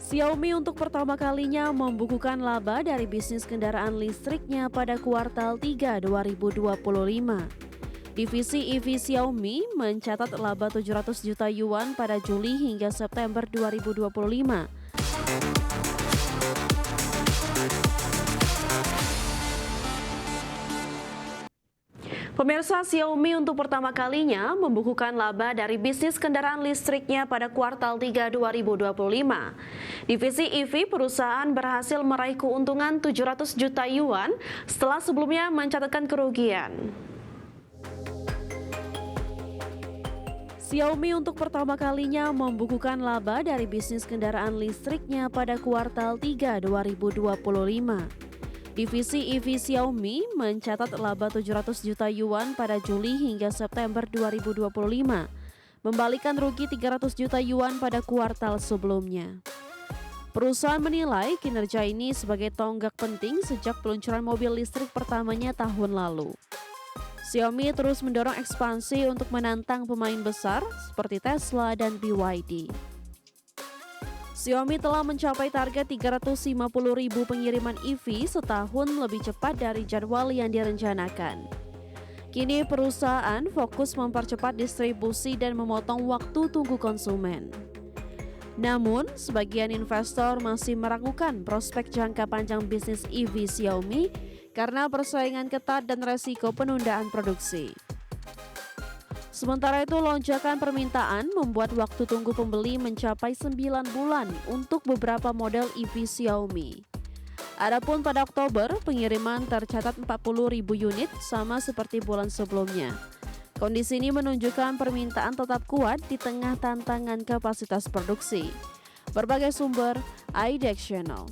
Xiaomi untuk pertama kalinya membukukan laba dari bisnis kendaraan listriknya pada kuartal 3 2025. Divisi EV Xiaomi mencatat laba 700 juta yuan pada Juli hingga September 2025. Pemirsa, Xiaomi untuk pertama kalinya membukukan laba dari bisnis kendaraan listriknya pada kuartal 3 2025. Divisi EV perusahaan berhasil meraih keuntungan 700 juta yuan setelah sebelumnya mencatatkan kerugian. Xiaomi untuk pertama kalinya membukukan laba dari bisnis kendaraan listriknya pada kuartal 3 2025. Divisi EV Xiaomi mencatat laba 700 juta yuan pada Juli hingga September 2025, membalikan rugi 300 juta yuan pada kuartal sebelumnya. Perusahaan menilai kinerja ini sebagai tonggak penting sejak peluncuran mobil listrik pertamanya tahun lalu. Xiaomi terus mendorong ekspansi untuk menantang pemain besar seperti Tesla dan BYD. Xiaomi telah mencapai target 350.000 pengiriman EV setahun lebih cepat dari jadwal yang direncanakan. Kini perusahaan fokus mempercepat distribusi dan memotong waktu tunggu konsumen. Namun, sebagian investor masih meragukan prospek jangka panjang bisnis EV Xiaomi karena persaingan ketat dan resiko penundaan produksi. Sementara itu, lonjakan permintaan membuat waktu tunggu pembeli mencapai 9 bulan untuk beberapa model EV Xiaomi. Adapun pada Oktober, pengiriman tercatat 40.000 unit sama seperti bulan sebelumnya. Kondisi ini menunjukkan permintaan tetap kuat di tengah tantangan kapasitas produksi. Berbagai sumber, IDX Channel.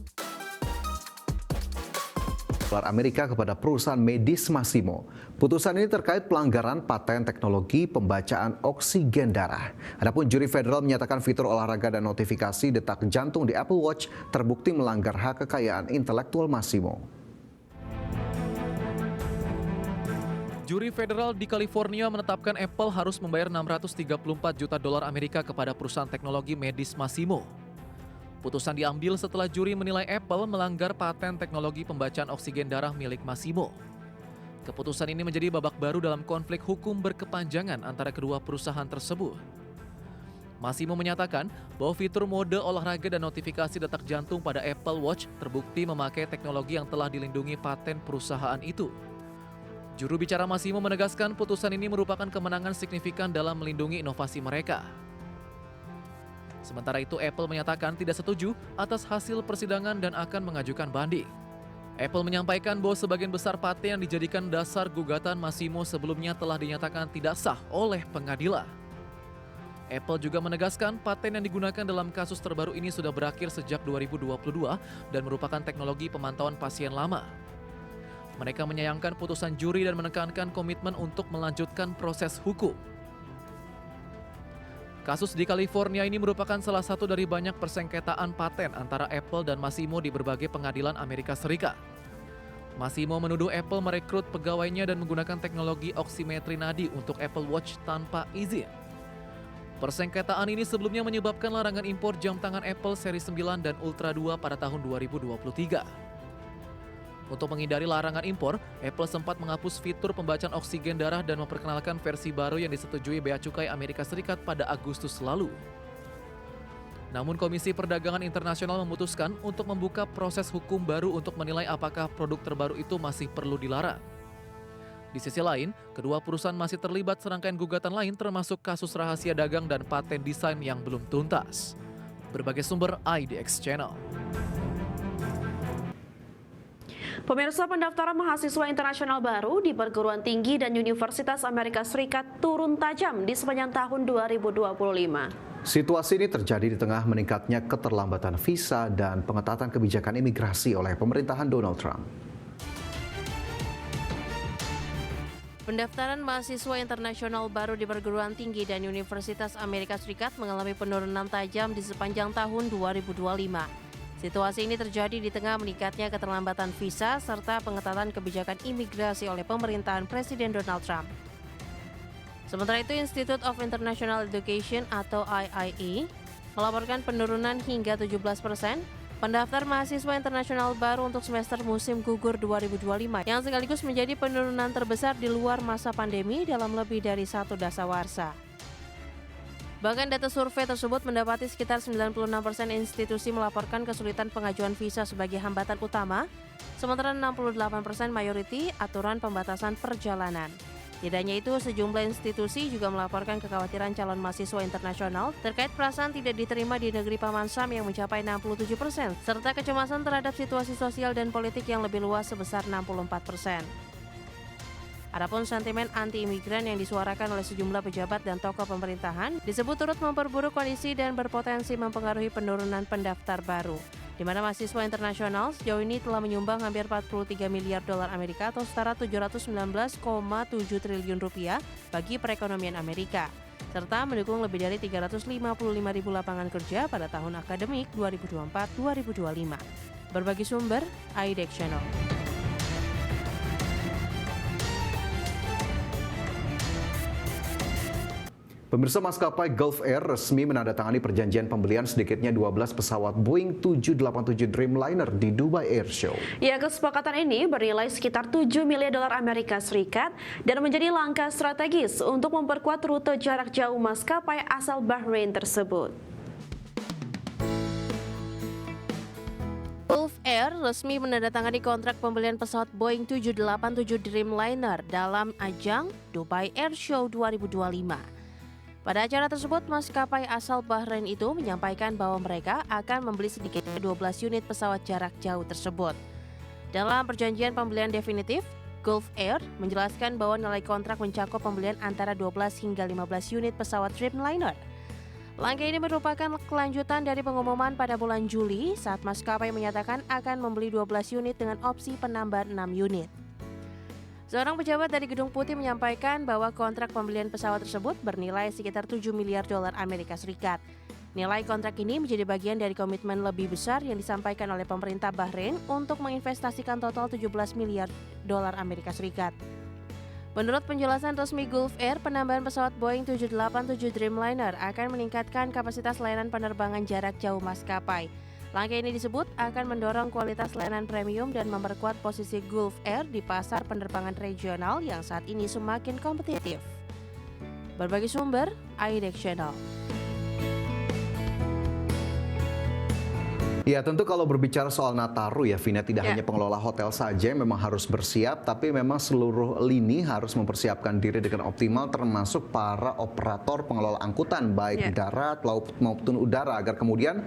Amerika kepada perusahaan medis Masimo. Putusan ini terkait pelanggaran paten teknologi pembacaan oksigen darah. Adapun juri federal menyatakan fitur olahraga dan notifikasi detak jantung di Apple Watch terbukti melanggar hak kekayaan intelektual Masimo. Juri federal di California menetapkan Apple harus membayar 634 juta dolar Amerika kepada perusahaan teknologi medis Masimo. Putusan diambil setelah juri menilai Apple melanggar paten teknologi pembacaan oksigen darah milik Masimo. Keputusan ini menjadi babak baru dalam konflik hukum berkepanjangan antara kedua perusahaan tersebut. Masimo menyatakan bahwa fitur mode olahraga dan notifikasi detak jantung pada Apple Watch terbukti memakai teknologi yang telah dilindungi paten perusahaan itu. Juru bicara Masimo menegaskan putusan ini merupakan kemenangan signifikan dalam melindungi inovasi mereka. Sementara itu, Apple menyatakan tidak setuju atas hasil persidangan dan akan mengajukan banding. Apple menyampaikan bahwa sebagian besar paten yang dijadikan dasar gugatan Masimo sebelumnya telah dinyatakan tidak sah oleh pengadilan. Apple juga menegaskan paten yang digunakan dalam kasus terbaru ini sudah berakhir sejak 2022 dan merupakan teknologi pemantauan pasien lama. Mereka menyayangkan putusan juri dan menekankan komitmen untuk melanjutkan proses hukum. Kasus di California ini merupakan salah satu dari banyak persengketaan paten antara Apple dan Masimo di berbagai pengadilan Amerika Serikat. Masimo menuduh Apple merekrut pegawainya dan menggunakan teknologi oksimetri nadi untuk Apple Watch tanpa izin. Persengketaan ini sebelumnya menyebabkan larangan impor jam tangan Apple seri 9 dan Ultra 2 pada tahun 2023. Untuk menghindari larangan impor, Apple sempat menghapus fitur pembacaan oksigen darah dan memperkenalkan versi baru yang disetujui Bea Cukai Amerika Serikat pada Agustus lalu. Namun Komisi Perdagangan Internasional memutuskan untuk membuka proses hukum baru untuk menilai apakah produk terbaru itu masih perlu dilarang. Di sisi lain, kedua perusahaan masih terlibat serangkaian gugatan lain termasuk kasus rahasia dagang dan paten desain yang belum tuntas. Berbagai sumber IDX Channel. Pemirsa, pendaftaran mahasiswa internasional baru di perguruan tinggi dan Universitas Amerika Serikat turun tajam di sepanjang tahun 2025. Situasi ini terjadi di tengah meningkatnya keterlambatan visa dan pengetatan kebijakan imigrasi oleh pemerintahan Donald Trump. Pendaftaran mahasiswa internasional baru di perguruan tinggi dan Universitas Amerika Serikat mengalami penurunan tajam di sepanjang tahun 2025. Situasi ini terjadi di tengah meningkatnya keterlambatan visa serta pengetatan kebijakan imigrasi oleh pemerintahan Presiden Donald Trump. Sementara itu, Institute of International Education atau IIE melaporkan penurunan hingga 17%. Pendaftar mahasiswa internasional baru untuk semester musim gugur 2025 yang sekaligus menjadi penurunan terbesar di luar masa pandemi dalam lebih dari 1 dasawarsa. Bahkan data survei tersebut mendapati sekitar 96% institusi melaporkan kesulitan pengajuan visa sebagai hambatan utama, sementara 68% mayoriti aturan pembatasan perjalanan. Tidak hanya itu, sejumlah institusi juga melaporkan kekhawatiran calon mahasiswa internasional terkait perasaan tidak diterima di negeri Paman Sam yang mencapai 67%, serta kecemasan terhadap situasi sosial dan politik yang lebih luas sebesar 64%. Adapun sentimen anti-imigran yang disuarakan oleh sejumlah pejabat dan tokoh pemerintahan disebut turut memperburuk kondisi dan berpotensi mempengaruhi penurunan pendaftar baru, di mana mahasiswa internasional sejauh ini telah menyumbang hampir 43 miliar dolar Amerika atau setara 719,7 triliun rupiah bagi perekonomian Amerika, serta mendukung lebih dari 355 ribu lapangan kerja pada tahun akademik 2024-2025. Berbagi sumber, IDEX Channel. Pemirsa, maskapai Gulf Air resmi menandatangani perjanjian pembelian sedikitnya 12 pesawat Boeing 787 Dreamliner di Dubai Air Show. Ya, kesepakatan ini bernilai sekitar 7 miliar dolar Amerika Serikat dan menjadi langkah strategis untuk memperkuat rute jarak jauh maskapai asal Bahrain tersebut. Gulf Air resmi menandatangani kontrak pembelian pesawat Boeing 787 Dreamliner dalam ajang Dubai Air Show 2025. Pada acara tersebut, maskapai asal Bahrain itu menyampaikan bahwa mereka akan membeli sedikitnya 12 unit pesawat jarak jauh tersebut. Dalam perjanjian pembelian definitif, Gulf Air menjelaskan bahwa nilai kontrak mencakup pembelian antara 12 hingga 15 unit pesawat Dreamliner. Langkah ini merupakan kelanjutan dari pengumuman pada bulan Juli saat maskapai menyatakan akan membeli 12 unit dengan opsi penambahan 6 unit. Seorang pejabat dari Gedung Putih menyampaikan bahwa kontrak pembelian pesawat tersebut bernilai sekitar 7 miliar dolar Amerika Serikat. Nilai kontrak ini menjadi bagian dari komitmen lebih besar yang disampaikan oleh pemerintah Bahrain untuk menginvestasikan total 17 miliar dolar Amerika Serikat. Menurut penjelasan resmi Gulf Air, penambahan pesawat Boeing 787 Dreamliner akan meningkatkan kapasitas layanan penerbangan jarak jauh maskapai. Langkah ini disebut akan mendorong kualitas layanan premium dan memperkuat posisi Gulf Air di pasar penerbangan regional yang saat ini semakin kompetitif. Berbagi sumber, IDEX Channel. Ya, tentu kalau berbicara soal Nataru ya, Vina, tidak hanya pengelola hotel saja yang memang harus bersiap, tapi memang seluruh lini harus mempersiapkan diri dengan optimal, termasuk para operator pengelola angkutan, baik darat, laut maupun udara, agar kemudian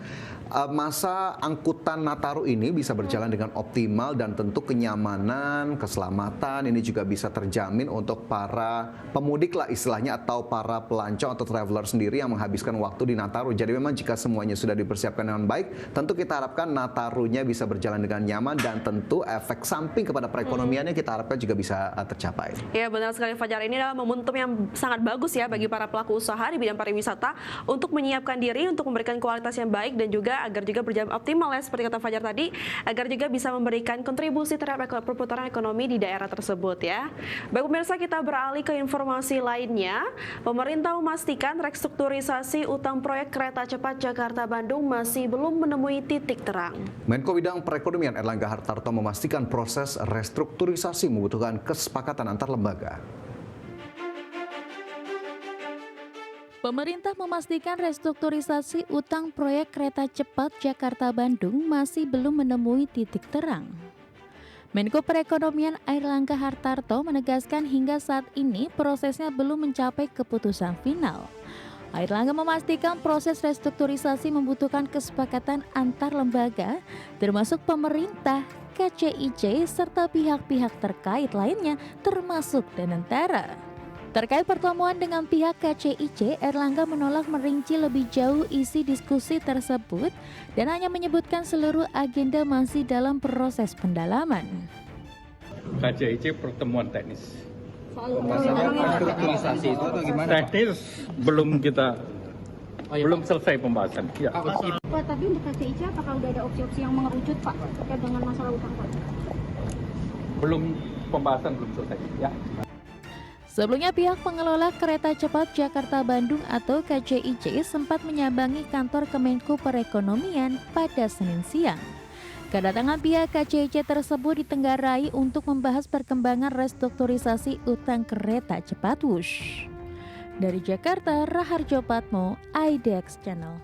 masa angkutan Nataru ini bisa berjalan dengan optimal dan tentu kenyamanan, keselamatan ini juga bisa terjamin untuk para pemudik lah istilahnya, atau para pelancong atau traveler sendiri yang menghabiskan waktu di Nataru. Jadi memang jika semuanya sudah dipersiapkan dengan baik, tentu kita harapkan Natarunya bisa berjalan dengan nyaman dan tentu efek samping kepada perekonomiannya kita harapkan juga bisa tercapai. Ya, benar sekali Fajar, ini adalah momentum yang sangat bagus ya bagi para pelaku usaha di bidang pariwisata untuk menyiapkan diri untuk memberikan kualitas yang baik dan juga agar juga berjalan optimal ya seperti kata Fajar tadi, agar juga bisa memberikan kontribusi terhadap perputaran ekonomi di daerah tersebut ya. Baik pemirsa, kita beralih ke informasi lainnya. Pemerintah memastikan restrukturisasi utang proyek kereta cepat Jakarta-Bandung masih belum menemui titik terang. Menko Bidang Perekonomian Erlangga Hartarto memastikan proses restrukturisasi membutuhkan kesepakatan antar lembaga. Pemerintah memastikan restrukturisasi utang proyek kereta cepat Jakarta-Bandung masih belum menemui titik terang. Menko Perekonomian Erlangga Hartarto menegaskan hingga saat ini prosesnya belum mencapai keputusan final. Erlangga memastikan proses restrukturisasi membutuhkan kesepakatan antar lembaga, termasuk pemerintah, KCIC, serta pihak-pihak terkait lainnya, termasuk Danantara. Terkait pertemuan dengan pihak KCIC, Erlangga menolak merinci lebih jauh isi diskusi tersebut dan hanya menyebutkan seluruh agenda masih dalam proses pendalaman. KCIC pertemuan teknis. Restrukturisasi itu atau gimana? Teknis belum kita belum selesai pembahasan. Ya. Pak, tapi untuk KCIC apakah udah ada opsi-opsi yang mengerucut Pak terkait dengan masalah utang Pak? Belum, pembahasan belum selesai. Ya. Sebelumnya pihak pengelola Kereta Cepat Jakarta-Bandung atau KCIC sempat menyambangi kantor Kemenko Perekonomian pada Senin siang. Kedatangan pihak KCIC tersebut ditenggarai untuk membahas perkembangan restrukturisasi utang kereta cepat Wush. Dari Jakarta, Raharjo Patmo, IDX Channel.